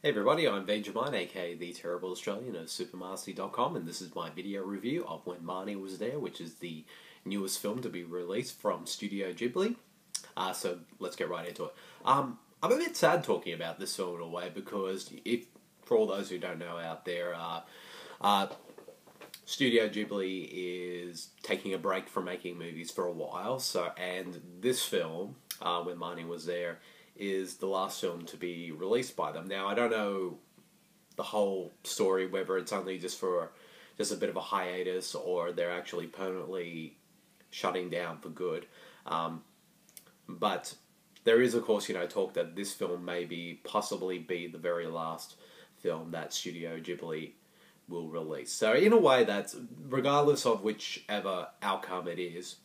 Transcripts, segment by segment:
Hey everybody, I'm Benjamin, aka the Terrible Australian of Supermarsty.com, and this is my video review of When Marnie Was There, which is the newest film to be released from Studio Ghibli. So let's get right into it. I'm a bit sad talking about this film in a way because, for all those who don't know out there, Studio Ghibli is taking a break from making movies for a while. And this film, When Marnie Was There, is the last film to be released by them. Now, I don't know the whole story, whether it's only just a bit of a hiatus or they're actually permanently shutting down for good. But there is, of course, talk that this film may possibly be the very last film that Studio Ghibli will release. So in a way, that's regardless of whichever outcome it is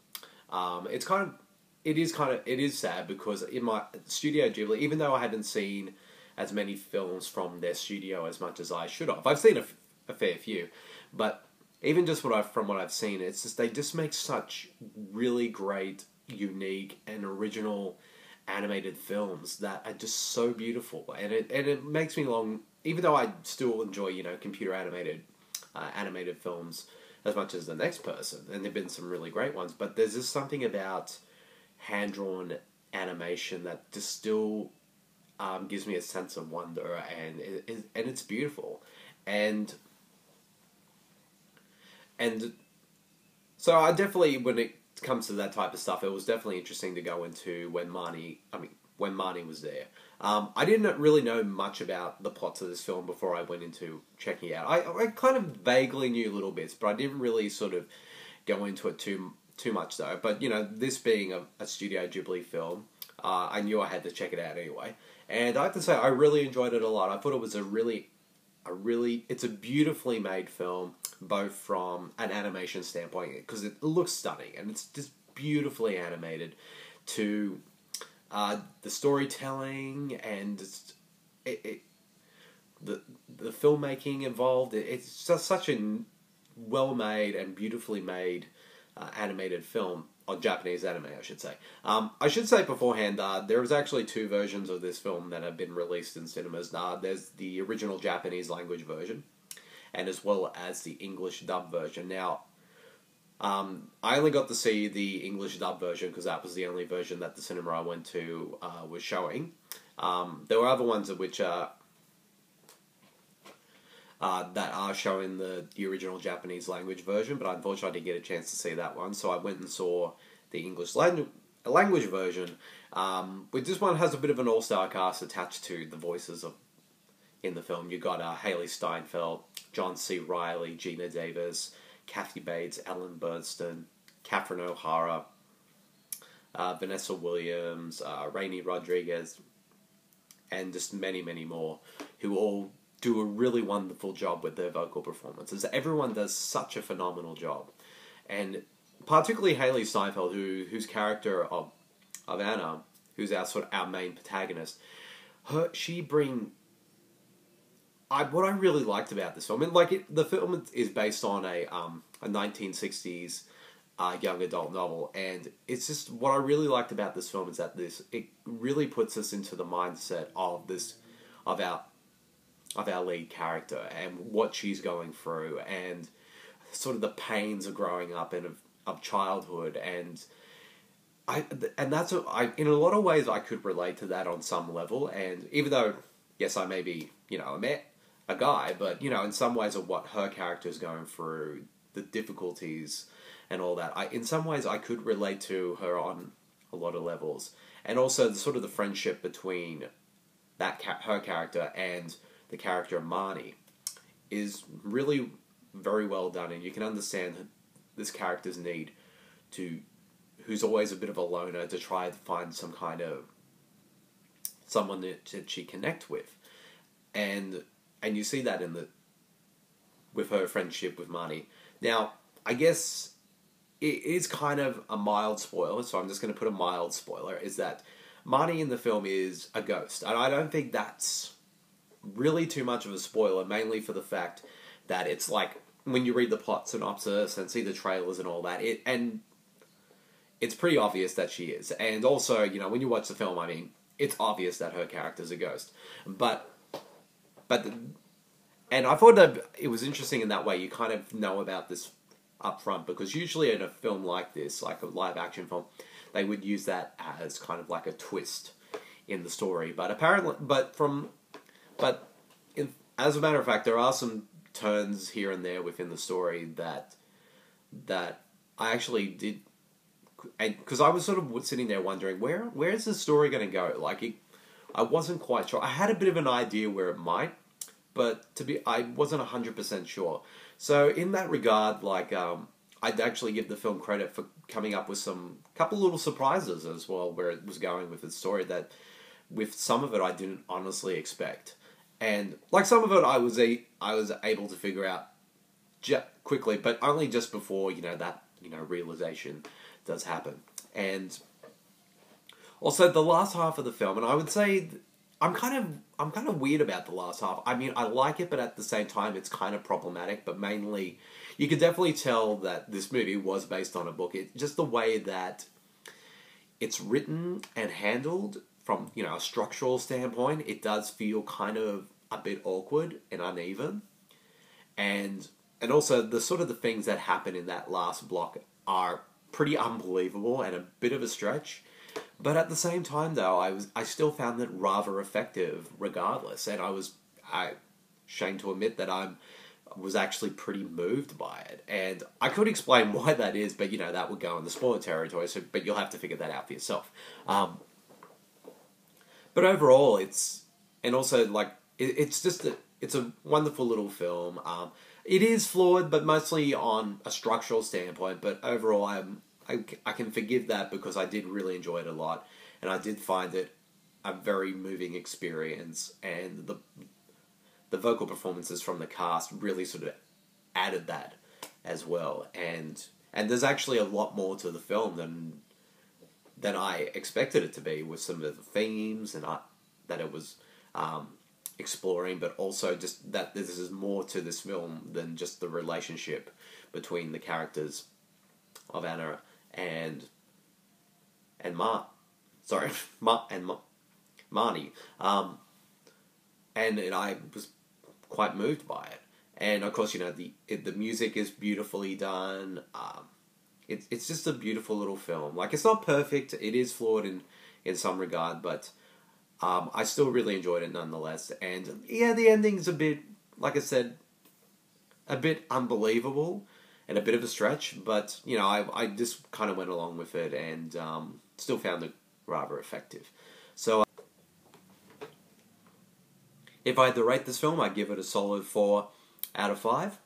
it is sad because in my Studio Ghibli, even though I hadn't seen as many films from their studio as much as I should have, I've seen a fair few, but even just from what I've seen, it's just they just make such really great, unique, and original animated films that are just so beautiful, and it makes me long. Even though I still enjoy computer animated films as much as the next person, and there've been some really great ones, but there's just something about hand-drawn animation that just still gives me a sense of wonder, and it's beautiful, and so I definitely, when it comes to that type of stuff, it was definitely interesting to go into When Marnie Was There. I didn't really know much about the plots of this film before I went into checking it out. I kind of vaguely knew little bits, but I didn't really sort of go into it too much though. But this being a Studio Ghibli film, I knew I had to check it out anyway. And I have to say, I really enjoyed it a lot. I thought it was it's a beautifully made film, both from an animation standpoint, because it looks stunning and it's just beautifully animated, to the storytelling and the filmmaking involved. It's just such a well-made and beautifully made animated film, or Japanese anime, I should say. I should say beforehand, there is actually two versions of this film that have been released in cinemas. There's the original Japanese language version, and as well as the English dub version. Now, I only got to see the English dub version because that was the only version that the cinema I went to was showing. There were other ones of which that are showing the original Japanese language version, but unfortunately I didn't get a chance to see that one, so I went and saw the English language version, which this one has a bit of an all-star cast attached to the voices in the film. You got Hailee Steinfeld, John C. Reilly, Geena Davis, Kathy Bates, Ellen Burstyn, Catherine O'Hara, Vanessa Williams, Rani Rodriguez, and just many, many more, who all do a really wonderful job with their vocal performances. Everyone does such a phenomenal job, and particularly Hailee Steinfeld, whose character of Anna, who's our main protagonist, what I really liked about this film, and the film is based on a 1960s young adult novel, and it's just what I really liked about this film is that it really puts us into the mindset of our lead character and what she's going through, and sort of the pains of growing up and of childhood, and that's in a lot of ways I could relate to that on some level. And even though, yes, I may be a guy, but in some ways of what her character is going through, the difficulties and all that, in some ways I could relate to her on a lot of levels, and also the friendship between her character and the character of Marnie is really very well done, and you can understand this character's need who's always a bit of a loner, to try to find some kind of someone that she connect with, and you see that with her friendship with Marnie. Now, I guess it is kind of a mild spoiler, so I'm just going to put a mild spoiler, is that Marnie in the film is a ghost, and I don't think that's really too much of a spoiler, mainly for the fact that it's when you read the plot synopsis and see the trailers and all that, it's pretty obvious that she is. And also, when you watch the film, it's obvious that her character's a ghost. But and I thought that it was interesting in that way. You kind of know about this up front, because usually in a film like this, like a live action film, they would use that as kind of like a twist in the story. But apparently, as a matter of fact, there are some turns here and there within the story that I actually did, and because I was sort of sitting there wondering where is the story going to go? Like, I wasn't quite sure. I had a bit of an idea where it might, but I wasn't 100% sure. So in that regard, like, I'd actually give the film credit for coming up with couple little surprises as well, where it was going with its story, that with some of it I didn't honestly expect. And like some of it I was able to figure out quickly, but only just before, that realization does happen. And also the last half of the film, and I would say I'm kind of weird about the last half. I mean, I like it, but at the same time it's kind of problematic. But mainly, you could definitely tell that this movie was based on a book. Just the way that it's written and handled from, a structural standpoint, it does feel kind of a bit awkward and uneven. And also the sort of the things that happen in that last block are pretty unbelievable and a bit of a stretch. But at the same time, though, I still found it rather effective regardless. And I ashamed to admit that I was actually pretty moved by it. And I could explain why that is, but, that would go in the spoiler territory, but you'll have to figure that out for yourself. But overall, it's a wonderful little film. It is flawed, but mostly on a structural standpoint. But overall, I can forgive that, because I did really enjoy it a lot, and I did find it a very moving experience, and the vocal performances from the cast really sort of added that as well. And there's actually a lot more to the film than I expected it to be, with some of the themes and that it was exploring, but also just that this is more to this film than just the relationship between the characters of Anna and Marnie. And I was quite moved by it. And of course, the music is beautifully done. It's just a beautiful little film. Like, it's not perfect. It is flawed in some regard, but I still really enjoyed it nonetheless. And yeah, the ending's a bit, like I said, a bit unbelievable and a bit of a stretch, but I just kind of went along with it, and still found it rather effective. So if I had to rate this film, I'd give it a solid 4 out of 5.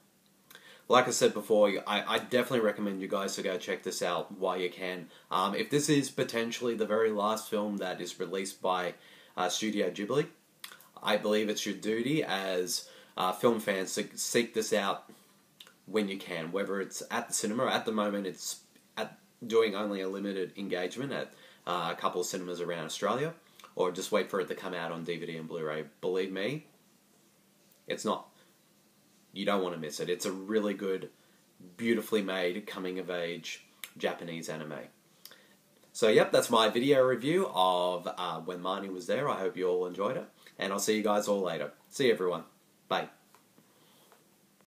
Like I said before, I definitely recommend you guys to go check this out while you can. If this is potentially the very last film that is released by Studio Ghibli, I believe it's your duty as film fans to seek this out when you can, whether it's at the cinema. At the moment, it's doing only a limited engagement at a couple of cinemas around Australia, or just wait for it to come out on DVD and Blu-ray. Believe me, you don't want to miss it. It's a really good, beautifully made, coming-of-age Japanese anime. So, yep, that's my video review of When Marnie Was There. I hope you all enjoyed it, and I'll see you guys all later. See you, everyone. Bye.